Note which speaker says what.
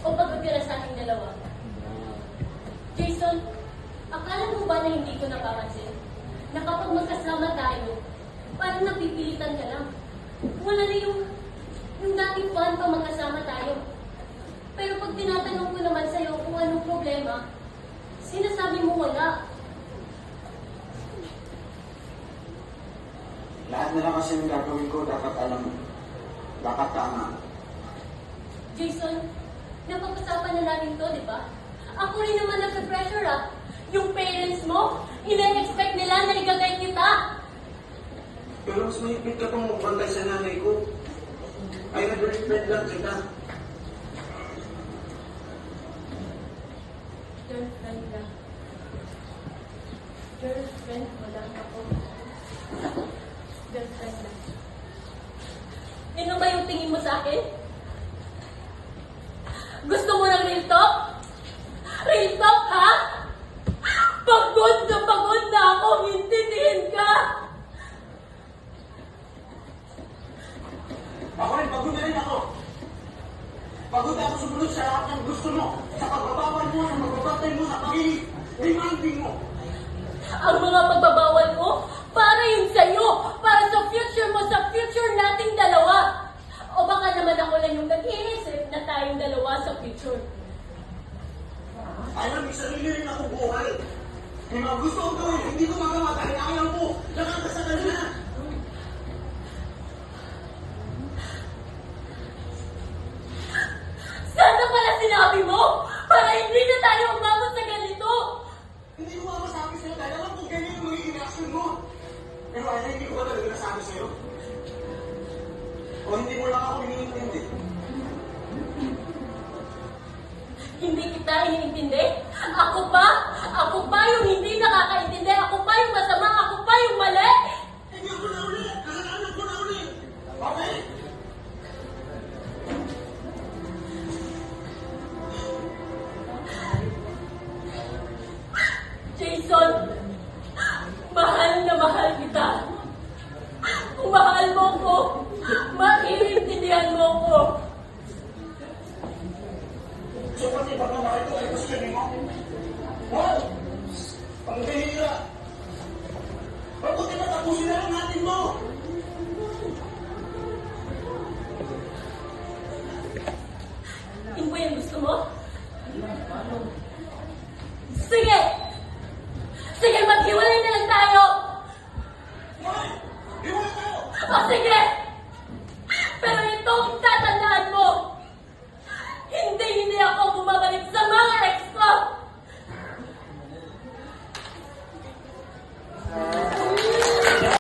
Speaker 1: o pagkatira sa ating dalawa. Jason, akala mo ba na hindi ko napapansin? Na kapag magkasama tayo, parang napipilitan ka lang. Wala na yung dating fun pa magkasama tayo. Pero pag tinatanong ko naman sa'yo kung anong problema, sinasabi mo wala.
Speaker 2: Lahat na lang kasi yung gagawin ko, dapat alam mo. Dapat tama.
Speaker 1: Jason, napag-usapan na natin to, di ba? Ako rin naman nag-pressure Yung parents mo, ina-expect nila na igagay kita.
Speaker 2: Pero mas mahigpit ka pang magbantay sa nanay ko. Ay, nag-friend lang kita.
Speaker 1: Girlfriend lang. Girlfriend mo lang ako. Girlfriend lang. Ano ba yung tingin mo sa akin? Gusto mo ng real talk? Real talk, ha? Pagod na ako, hintihin ka!
Speaker 2: Ako rin, pagod na rin ako. Pagod ako sumunod sa lahat ng gusto mo. Sa pagbabawal mo, sa pagbabantay mo, sa pagiging demanding mo.
Speaker 1: Ang mga pagbabawal mo, para yun sa'yo, para sa future mo, sa future nating dalawa. O baka naman ako lang yung nag-iisip na tayong dalawa sa future.
Speaker 2: Ayaw, may sarili rin ako buhay. May mga gusto ko gawin, hindi ko magawa dahil ayaw mo. Nakakasakal na.
Speaker 1: Sana pala sinabi mo, para hindi na tayo umabot sa ganito.
Speaker 2: Hindi ko masabi sa'yo dahil alam kung ganyan yung magiging reaction mo. Pero ayaw, hindi ko ba talaga nasabi sa'yo? O hindi mo lang ako iniintindi?
Speaker 1: Hindi kita iniintindi. Ako pa? Ako pa yung hindi nakakaintindi. Ako pa yung masama. Ako pa yung mali.
Speaker 2: Hindi ako na uli! Kasalanan ko na uli! Okay?
Speaker 1: Jason, mahal na mahal kita. Kung mahal mo ko, maiintindihan mo ko.
Speaker 2: So, pati pagmamahal ko ay gusto mo? Wow! Ang bihira! Mabuti na tapusin na lang natin mo!
Speaker 1: Yun ba yung gusto mo? Sige! Sige, maghiwalay na